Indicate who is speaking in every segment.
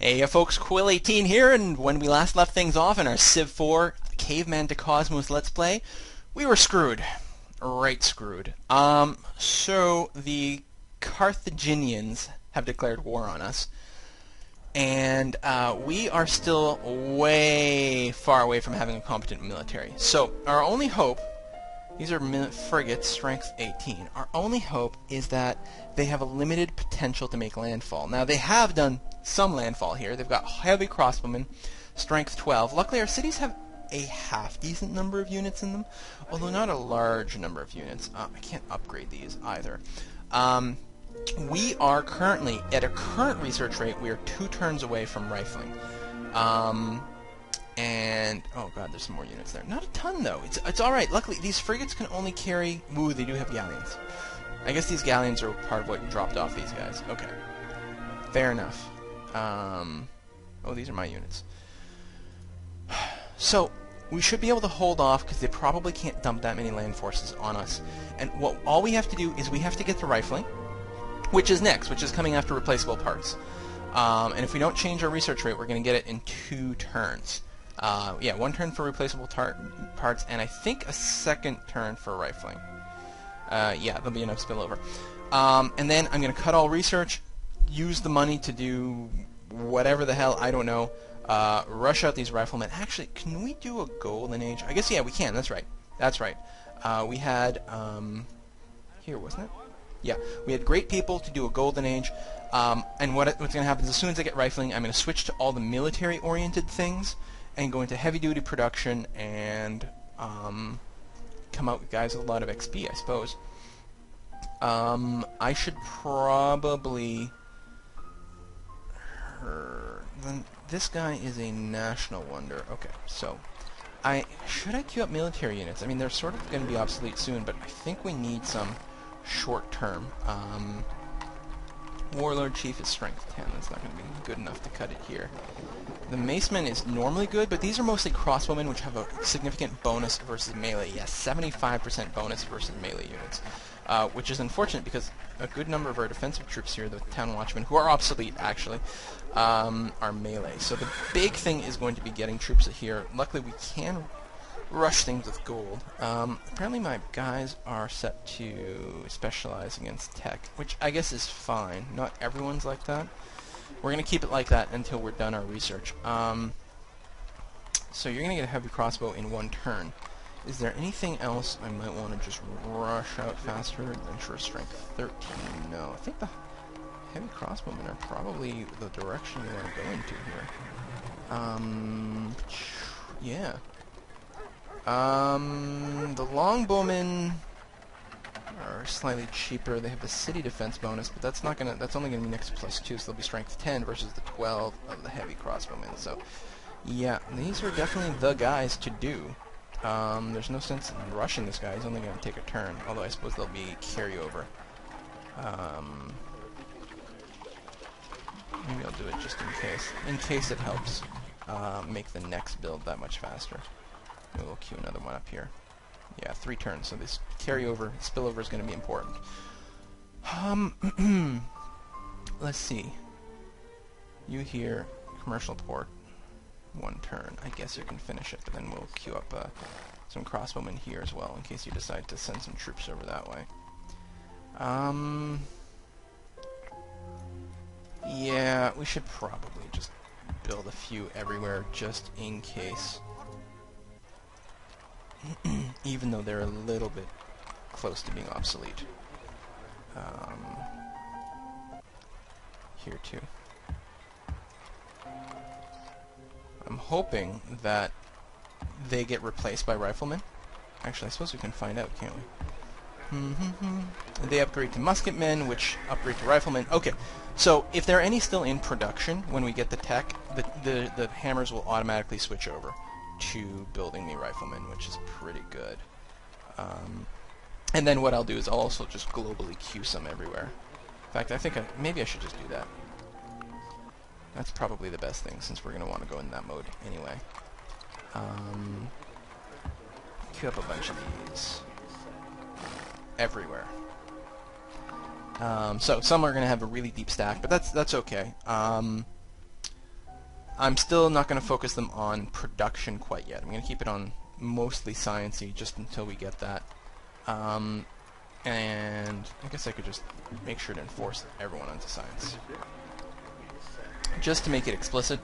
Speaker 1: Hey folks, Quill18 here, and when we last left things off in our Civ 4 Caveman to Cosmos Let's Play, we were screwed. Right screwed. So the Carthaginians have declared war on us, and we are still way far away from having a competent military. So our only hope, these are frigates, strength 18, our only hope is that they have a limited potential to make landfall. Now they have done some landfall here. They've got heavy crossbowmen, strength 12. Luckily our cities have a half-decent number of units in them, although not a large number of units. I can't upgrade these either. We are currently, at a current research rate, we are 2 turns away from rifling. And, oh god, there's some more units there. Not a ton, though. It's alright. Luckily, these frigates can only carry... Ooh, they do have galleons. I guess these galleons are part of what dropped off these guys. Okay. Fair enough. Oh, these are my units. So, we should be able to hold off, because they probably can't dump that many land forces on us. And all we have to do is we have to get to rifling, which is next, which is coming after replaceable parts. And if we don't change our research rate, we're going to get it in 2 turns. Yeah, 1 turn for replaceable parts, and I think a 2nd turn for rifling. Yeah, there'll be enough spillover. And then I'm going to cut all research, use the money to do whatever the hell, I don't know, rush out these riflemen. Actually, can we do a golden age? I guess, yeah, we can, that's right. That's right. We had, here, wasn't it? Yeah, we had great people to do a golden age, and what's going to happen is as soon as I get rifling, I'm going to switch to all the military-oriented things, and go into heavy-duty production, and come out with guys with a lot of XP, I suppose. I should probably... Then this guy is a national wonder. Okay, so... Should I queue up military units? I mean, they're sort of going to be obsolete soon, but I think we need some short-term. Warlord Chief is strength 10. That's not going to be good enough to cut it here. The Maceman is normally good, but these are mostly crossbowmen, which have a significant bonus versus melee. Yes, 75% bonus versus melee units, which is unfortunate because a good number of our defensive troops here, the Town Watchmen, who are obsolete, actually, are melee. So the big thing is going to be getting troops here. Luckily, we can rush things with gold. Apparently my guys are set to specialize against tech, which I guess is fine. Not everyone's like that. We're going to keep it like that until we're done our research. So you're going to get a heavy crossbow in 1 turn. Is there anything else I might want to just rush out faster? Adventurer strength 13. No, I think the heavy crossbowmen are probably the direction you want to go into here. Yeah. The longbowmen are slightly cheaper. They have the city defense bonus, but that's only gonna be next to +2, so they'll be strength 10 versus the 12 of the heavy crossbowmen. So, yeah, these are definitely the guys to do. There's no sense in rushing this guy. He's only gonna take a turn. Although I suppose there'll be carryover. Maybe I'll do it just in case it helps make the next build that much faster. Maybe we'll queue another one up here. Yeah, 3 turns, so this carryover, spillover is going to be important. Let's see. You here, commercial port, 1 turn. I guess you can finish it, but then we'll queue up some crossbowmen here as well, in case you decide to send some troops over that way. Yeah, we should probably just build a few everywhere, just in case. Even though they're a little bit close to being obsolete. Here too. I'm hoping that they get replaced by riflemen. Actually, I suppose we can find out, can't we? They upgrade to musketmen, which upgrade to riflemen. Okay, so if there are any still in production when we get the tech, the hammers will automatically switch over to building the riflemen, which is pretty good. And then what I'll do is I'll also just globally queue some everywhere. In fact, I think maybe I should just do that. That's probably the best thing, since we're going to want to go in that mode anyway. Queue up a bunch of these everywhere. So some are going to have a really deep stack, but that's okay. I'm still not going to focus them on production quite yet. I'm going to keep it on mostly sciencey just until we get that. And I guess I could just make sure to enforce everyone onto science. Just to make it explicit,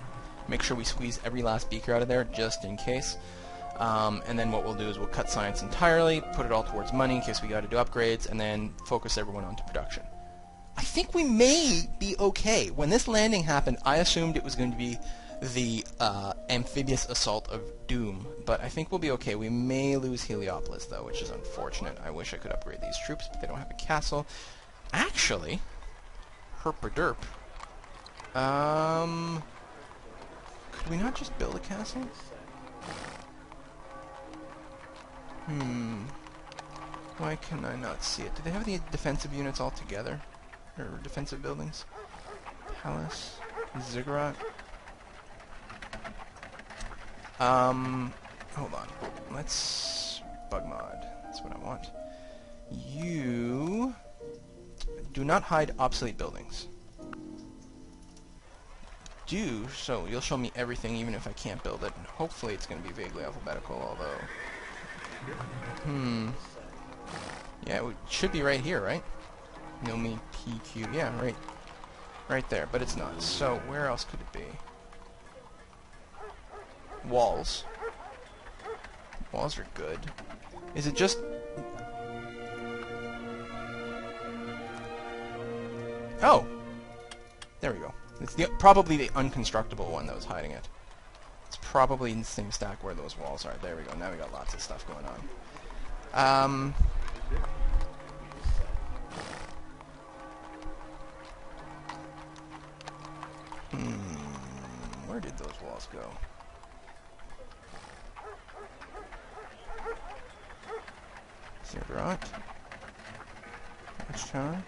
Speaker 1: make sure we squeeze every last beaker out of there, just in case. And then what we'll do is we'll cut science entirely, put it all towards money in case we got to do upgrades, and then focus everyone onto production. I think we may be okay. When this landing happened, I assumed it was going to be the amphibious assault of doom, but I think we'll be okay. We may lose Heliopolis, though, which is unfortunate. I wish I could upgrade these troops, but they don't have a castle. Actually, herp-a-derp. Could we not just build a castle? Why can I not see it? Do they have the defensive units all together? Or defensive buildings? Palace? Ziggurat? Hold on. Let's bug mod. That's what I want. You do not hide obsolete buildings. Do, so you'll show me everything even if I can't build it, and hopefully it's going to be vaguely alphabetical, although... Yeah, it should be right here, right? Nomi PQ, yeah, right there, but it's not. So, where else could it be? Walls. Walls are good. Is it just... Oh! There we go. It's probably the unconstructible one that was hiding it. It's probably in the same stack where those walls are. There we go. Now we got lots of stuff going on. Where did those walls go? Ziggurat. Watchtower.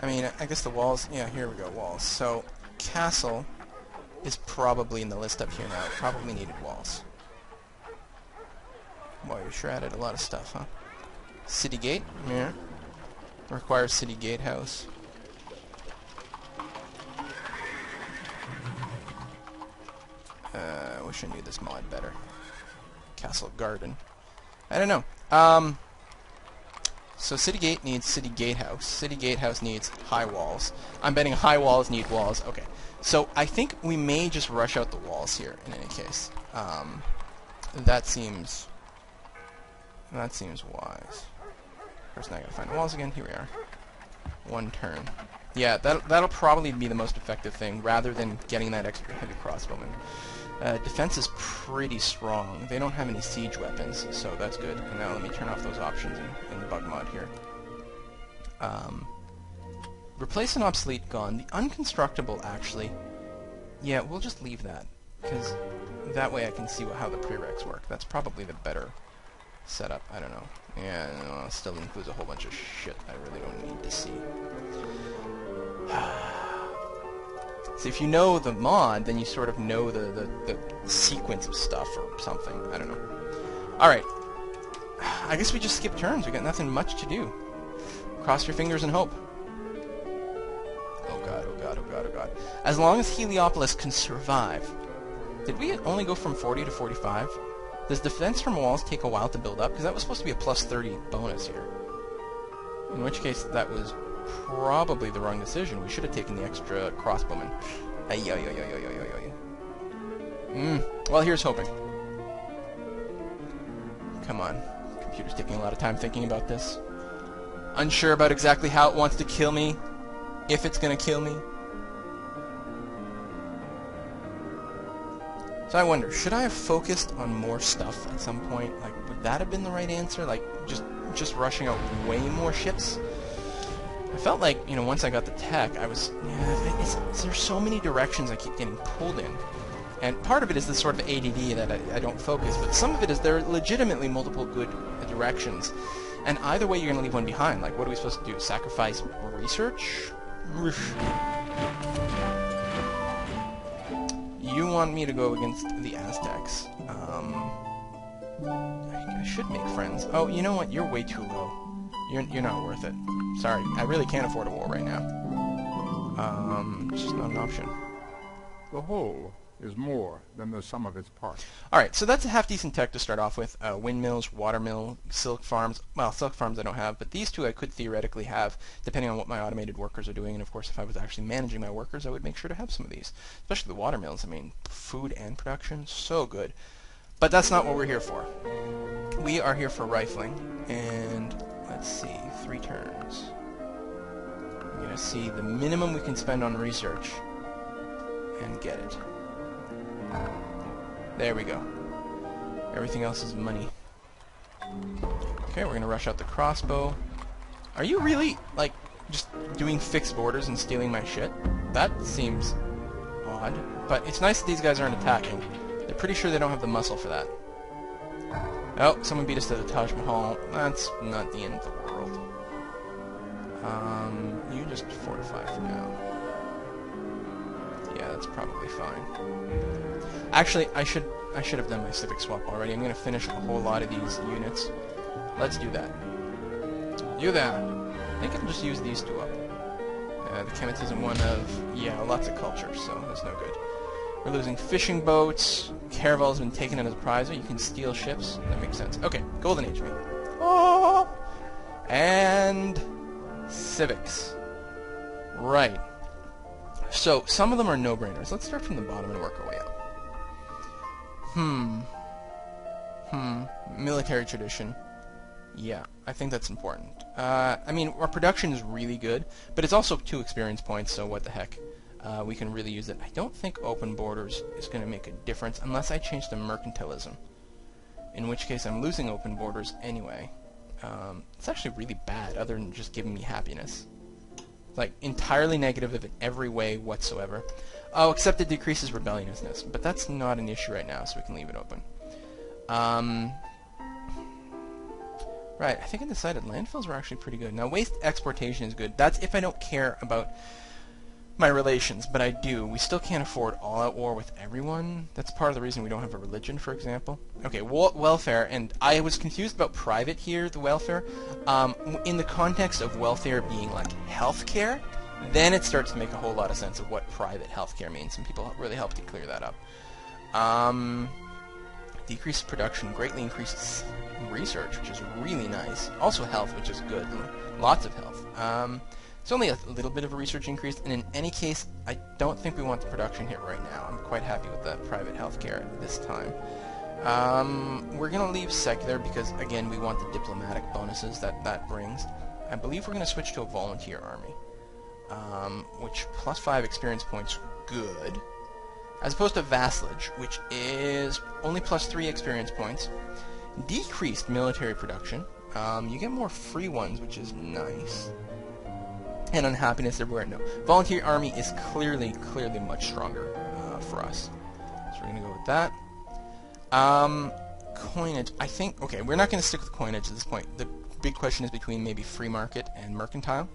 Speaker 1: I mean, I guess the walls... Yeah, here we go, walls. So, castle is probably in the list up here now. It probably needed walls. Boy, you sure added a lot of stuff, huh? City gate? Yeah. Requires city gatehouse. I wish I knew this mod better. Castle garden. I don't know. So city gate needs city gatehouse. City gatehouse needs high walls. I'm betting high walls need walls. Okay. So I think we may just rush out the walls here in any case. That seems wise. First, now I gotta find the walls again. Here we are. One turn. Yeah, that'll probably be the most effective thing, rather than getting that extra heavy crossbowman. Defense is pretty strong. They don't have any siege weapons, so that's good. And now let me turn off those options in the bug mod here. Replace an obsolete gone. The unconstructible, actually, yeah, we'll just leave that, because that way I can see how the prereqs work. That's probably the better setup. I don't know. Yeah, no, it still includes a whole bunch of shit I really don't need to see. So if you know the mod, then you sort of know the sequence of stuff or something. I don't know. Alright. I guess we just skip turns. We got nothing much to do. Cross your fingers and hope. Oh god, oh god, oh god, oh god. As long as Heliopolis can survive. Did we only go from 40 to 45? Does defense from walls take a while to build up? Because that was supposed to be a plus 30 bonus here. In which case, that was probably the wrong decision. We should have taken the extra crossbowman. Well, here's hoping. Come on. Computer's taking a lot of time thinking about this. Unsure about exactly how it wants to kill me. If it's gonna kill me. So I wonder, should I have focused on more stuff at some point? Like, would that have been the right answer? Like, just rushing out way more ships? I felt like, you know, once I got the tech, I was... Yeah, there's so many directions I keep getting pulled in. And part of it is this sort of ADD that I don't focus, but some of it is there are legitimately multiple good directions. And either way, you're going to leave one behind. Like, what are we supposed to do? Sacrifice research? You want me to go against the Aztecs. I should make friends. Oh, you know what? You're way too low. You're not worth it. Sorry, I really can't afford a war right now. It's just not an option.
Speaker 2: Oh, is more than the sum of its parts.
Speaker 1: Alright, so that's a half-decent tech to start off with. Windmills, watermill, silk farms. Well, silk farms I don't have, but these two I could theoretically have, depending on what my automated workers are doing. And of course, if I was actually managing my workers, I would make sure to have some of these. Especially the watermills. I mean, food and production, so good. But that's not what we're here for. We are here for rifling, and let's see, 3 turns. We're going to see the minimum we can spend on research, and get it. There we go. Everything else is money. Okay, we're going to rush out the crossbow. Are you really, like, just doing fixed borders and stealing my shit? That seems odd. But it's nice that these guys aren't attacking. They're pretty sure they don't have the muscle for that. Oh, someone beat us to the Taj Mahal. That's not the end of the world. You just fortify for now. Yeah, that's probably fine. Actually, I should have done my civic swap already. I'm going to finish a whole lot of these units. Let's do that. You there. I think I'll just use these 2 up. The Kemet isn't one of, yeah, lots of culture, so that's no good. We're losing fishing boats. Caravel's been taken as a prize. You can steal ships. That makes sense. Okay, Golden Age me. Oh! And civics. Right. So, some of them are no-brainers. Let's start from the bottom and work our way up. Military tradition. Yeah, I think that's important. I mean, our production is really good, but it's also 2 experience points, so what the heck. We can really use it. I don't think open borders is going to make a difference unless I change to mercantilism. In which case, I'm losing open borders anyway. It's actually really bad, other than just giving me happiness. Like, entirely negative in every way whatsoever. Oh, except it decreases rebelliousness. But that's not an issue right now, so we can leave it open. Right, I think I decided landfills were actually pretty good. Now, waste exportation is good. That's if I don't care about my relations, but I do. We still can't afford all-out war with everyone. That's part of the reason we don't have a religion, for example. Okay, welfare, and I was confused about private here, the welfare. In the context of welfare being like healthcare, then it starts to make a whole lot of sense of what private healthcare means, and people really helped to clear that up. Decreased production greatly increases research, which is really nice. Also health, which is good. Lots of health. It's only a little bit of a research increase, and in any case, I don't think we want the production hit right now. I'm quite happy with the private healthcare at this time. We're going to leave secular because, again, we want the diplomatic bonuses that brings. I believe we're going to switch to a volunteer army, which plus 5 experience points, good, as opposed to vassalage, which is only plus 3 experience points. Decreased military production. You get more free ones, which is nice. And unhappiness everywhere. No. Volunteer army is clearly much stronger for us. So we're going to go with that. Coinage. I think, okay, we're not going to stick with coinage at this point. The big question is between maybe free market and mercantile.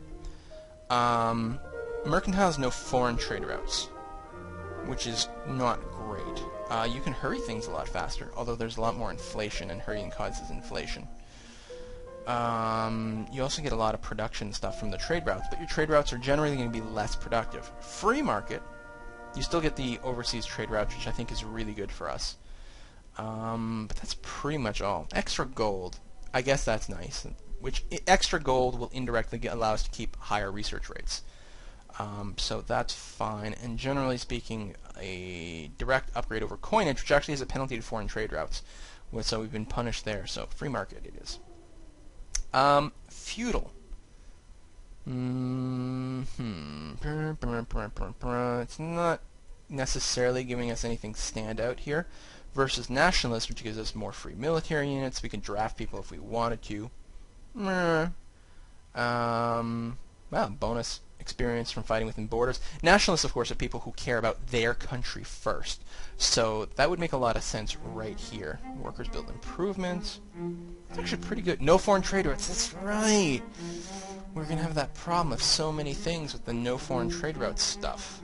Speaker 1: Mercantile has no foreign trade routes, which is not great. You can hurry things a lot faster, although there's a lot more inflation, and hurrying causes inflation. You also get a lot of production stuff from the trade routes, but your trade routes are generally going to be less productive. Free market, you still get the overseas trade routes, which I think is really good for us. But that's pretty much all. Extra gold, I guess that's nice. Which extra gold will indirectly allow us to keep higher research rates. So that's fine. And generally speaking, a direct upgrade over coinage, which actually has a penalty to foreign trade routes. So we've been punished there. So free market it is. Feudal. It's not necessarily giving us anything stand out here. Versus nationalist, which gives us more free military units. We can draft people if we wanted to. Well, bonus experience from fighting within borders. Nationalists, of course, are people who care about their country first. So that would make a lot of sense right here. Workers build improvements. It's actually pretty good. No foreign trade routes. That's right. We're going to have that problem of so many things with the no foreign trade routes stuff.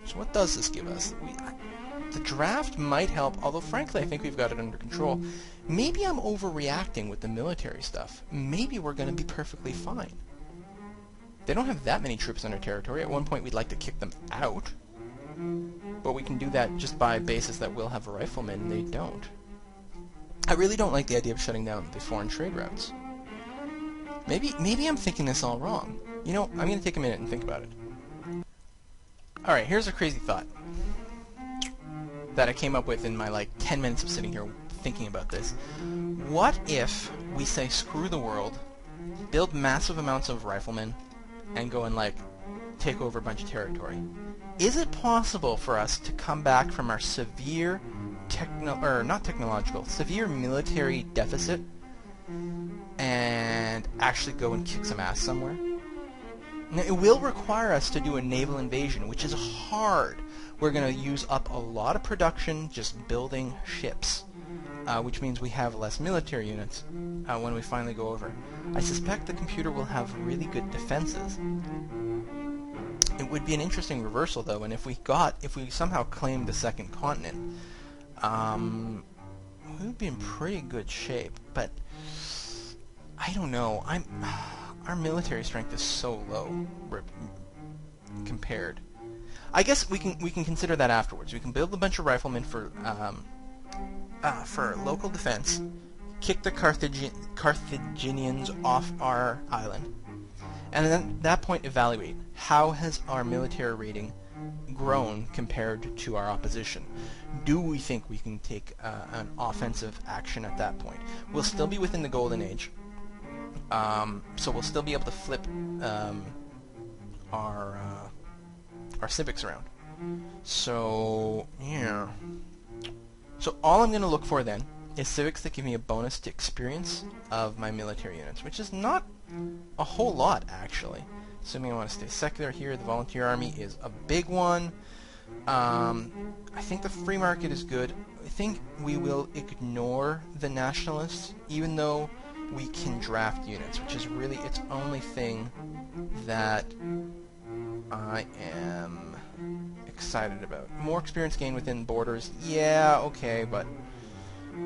Speaker 1: So what does this give us? The draft might help, although frankly I think we've got it under control. Maybe I'm overreacting with the military stuff. Maybe we're going to be perfectly fine. They don't have that many troops on their territory. At one point we'd like to kick them out. But we can do that just by basis that we'll have riflemen and they don't. I really don't like the idea of shutting down the foreign trade routes. Maybe I'm thinking this all wrong. You know, I'm going to take a minute and think about it. Alright, here's a crazy thought that I came up with in my, like, 10 minutes of sitting here thinking about this. What if we say screw the world, build massive amounts of riflemen, and go and, like, take over a bunch of territory? Is it possible for us to come back from our severe severe military deficit and actually go and kick some ass somewhere? Now, it will require us to do a naval invasion, which is hard. We're going to use up a lot of production just building ships, which means we have less military units when we finally go over. I suspect the computer will have really good defenses. It would be an interesting reversal, though, and if we somehow claimed the second continent, we would be in pretty good shape. But I don't know. Our military strength is so low compared. I guess we can consider that afterwards. We can build a bunch of riflemen for local defense, kick the Carthaginians off our island, and then at that point evaluate how has our military rating grown compared to our opposition. Do we think we can take an offensive action at that point? We'll still be within the Golden Age. So we'll still be able to flip our civics around. So, yeah. So all I'm going to look for then is civics that give me a bonus to experience of my military units, which is not a whole lot, actually. Assuming I want to stay secular here, the volunteer army is a big one. I think the free market is good. I think we will ignore the nationalists, even though we can draft units, which is really its only thing that I am excited about. More experience gained within borders, yeah, okay, but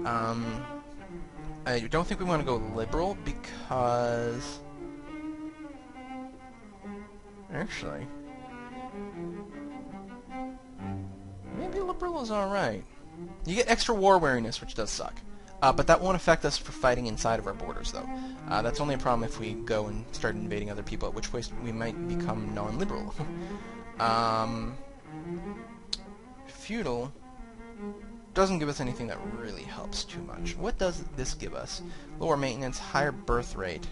Speaker 1: I don't think we want to go liberal because actually maybe liberal is alright. You get extra war wariness, which does suck. But that won't affect us for fighting inside of our borders, though. That's only a problem if we go and start invading other people, at which point we might become non-liberal. Feudal doesn't give us anything that really helps too much. What does this give us? Lower maintenance, higher birth rate.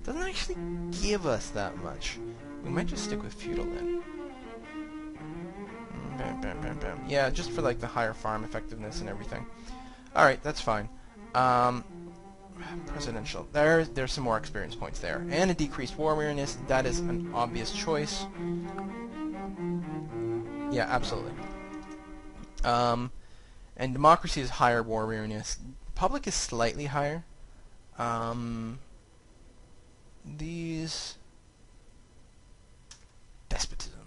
Speaker 1: Doesn't actually give us that much. We might just stick with feudal then. Bam, bam, bam, bam. Yeah, just for like the higher farm effectiveness and everything. Alright, that's fine. Presidential. There's some more experience points there. And a decreased war weariness. That is an obvious choice. Yeah, absolutely. And democracy is higher war weariness. Republic is slightly higher. These... despotism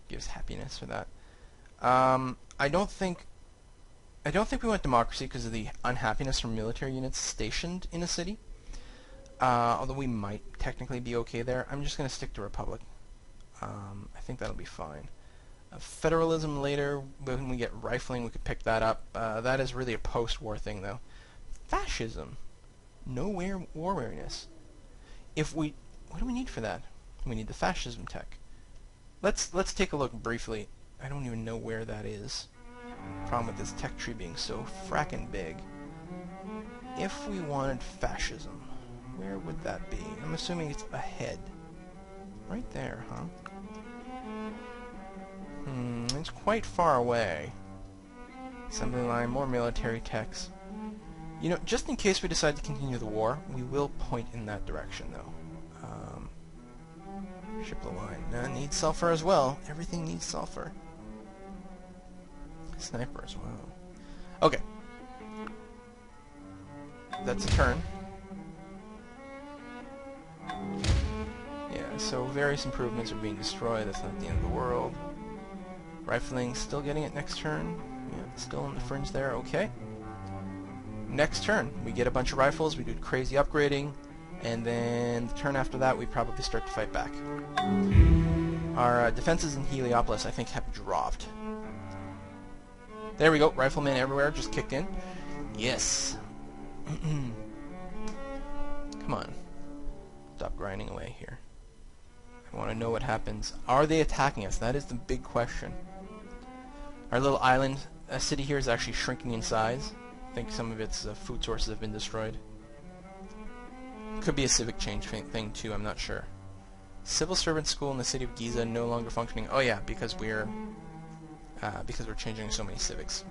Speaker 1: gives happiness for that. I don't think we want democracy because of the unhappiness from military units stationed in a city. Although we might technically be okay there. I'm just going to stick to republic. I think that'll be fine. Federalism later, when we get rifling, we could pick that up. That is really a post-war thing, though. Fascism. No war weariness. What do we need for that? We need the fascism tech. Let's take a look briefly. I don't even know where that is. Problem with this tech tree being so frackin' big. If we wanted fascism, where would that be? I'm assuming it's ahead. Right there, huh? It's quite far away. Assembly line, more military techs. You know, just in case we decide to continue the war, we will point in that direction, though. Ship the line. Needs sulfur as well. Everything needs sulfur. Sniper as well. Okay. That's a turn. Yeah, so various improvements are being destroyed. That's not the end of the world. Rifling, still getting it next turn. Yeah, still on the fringe there. Okay. next turn, we get a bunch of rifles, we do crazy upgrading, and then the turn after that, we probably start to fight back. Our defenses in Heliopolis, I think, have dropped. There we go, riflemen everywhere, just kicked in. Yes. Come on. Stop grinding away here. I want to know what happens. Are they attacking us? That is the big question. Our little island city here is actually shrinking in size. I think some of its food sources have been destroyed. Could be a civic change thing too, I'm not sure. Civil servant school in the city of Giza no longer functioning. Oh yeah, because we're changing so many civics.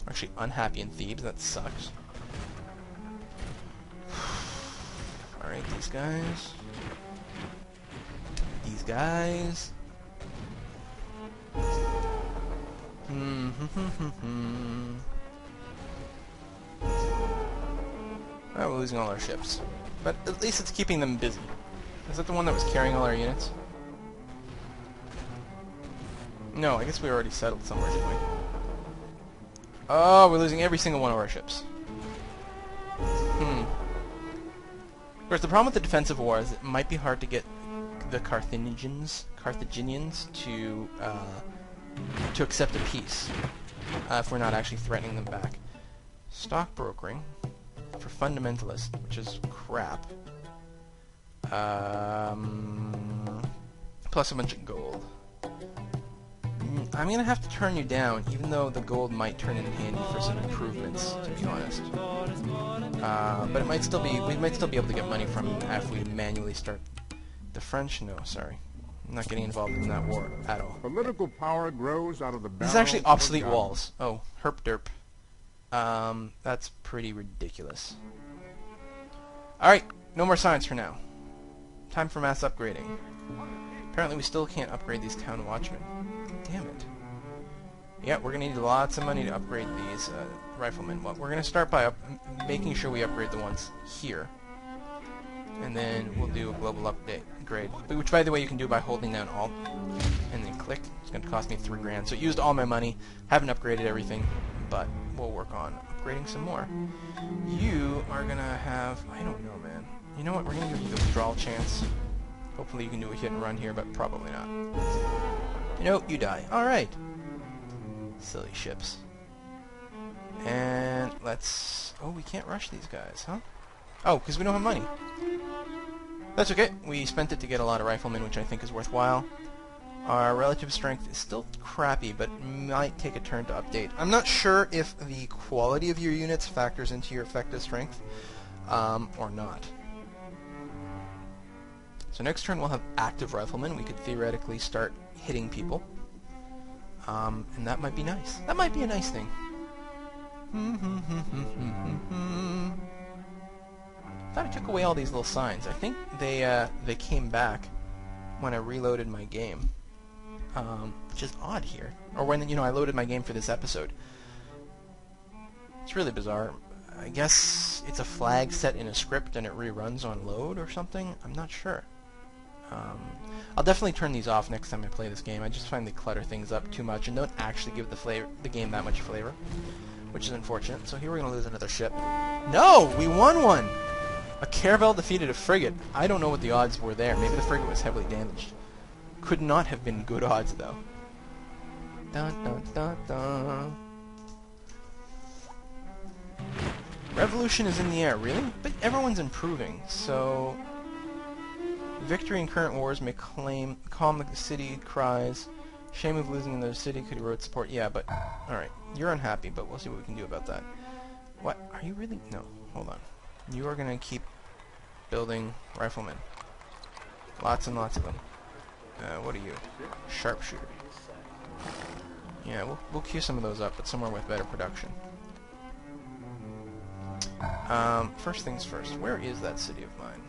Speaker 1: Actually unhappy in Thebes, that sucks. Alright, these guys. These guys. We're losing all our ships. But at least it's keeping them busy. Is that the one that was carrying all our units? No, I guess we already settled somewhere, didn't we? Oh, we're losing every single one of our ships. Of course, the problem with the defensive war is it might be hard to get the Carthaginians to accept a peace if we're not actually threatening them back. Stockbrokering for fundamentalists, which is crap. Plus a bunch of gold. I'm gonna have to turn you down, even though the gold might turn in handy for some improvements, to be honest. But it might still be, we might still be able to get money from if we manually start. The French, no, sorry. I'm not getting involved in that war at all.
Speaker 2: Political power grows out of the
Speaker 1: This is actually obsolete walls. Oh, herp derp. That's pretty ridiculous. Alright, no more science for now. Time for mass upgrading. Apparently we still can't upgrade these town watchmen. Damn it. Yeah, we're going to need lots of money to upgrade these riflemen. Well, we're going to start by making sure we upgrade the ones here. And then we'll do a global upgrade, which, by the way, you can do by holding down Alt and then click. It's going to cost me $3 grand. So it used all my money. Haven't upgraded everything, but we'll work on upgrading some more. You are going to have... I don't know, man. You know what? We're going to give you the withdrawal chance. Hopefully you can do a hit and run here, but probably not. Nope, you die. Alright. Silly ships. And let's... Oh, we can't rush these guys, huh? Oh, because we don't have money. That's okay. We spent it to get a lot of riflemen, which I think is worthwhile. Our relative strength is still crappy, but might take a turn to update. I'm not sure if the quality of your units factors into your effective strength, or not. So next turn we'll have active riflemen. We could theoretically start hitting people. And that might be nice. That might be a nice thing. I thought I took away all these little signs. I think they came back when I reloaded my game, which is odd here. Or when I loaded my game for this episode. It's really bizarre. I guess it's a flag set in a script and it reruns on load or something. I'm not sure. I'll definitely turn these off next time I play this game. I just find they clutter things up too much and don't actually give the game that much flavor, which is unfortunate. So here we're going to lose another ship. No! We won one! A caravel defeated a frigate. I don't know what the odds were there. Maybe the frigate was heavily damaged. Could not have been good odds, though. Dun, dun, dun, dun. Revolution is in the air, really? But everyone's improving, so... Victory in current wars may calm the city cries. Shame of losing another city could erode support. Yeah, but... Alright, you're unhappy, but we'll see what we can do about that. What? Are you really... No, hold on. You are going to keep building riflemen. Lots and lots of them. What are you? Sharpshooter. Yeah, we'll queue some of those up, but somewhere with better production. First things first, where is that city of mine?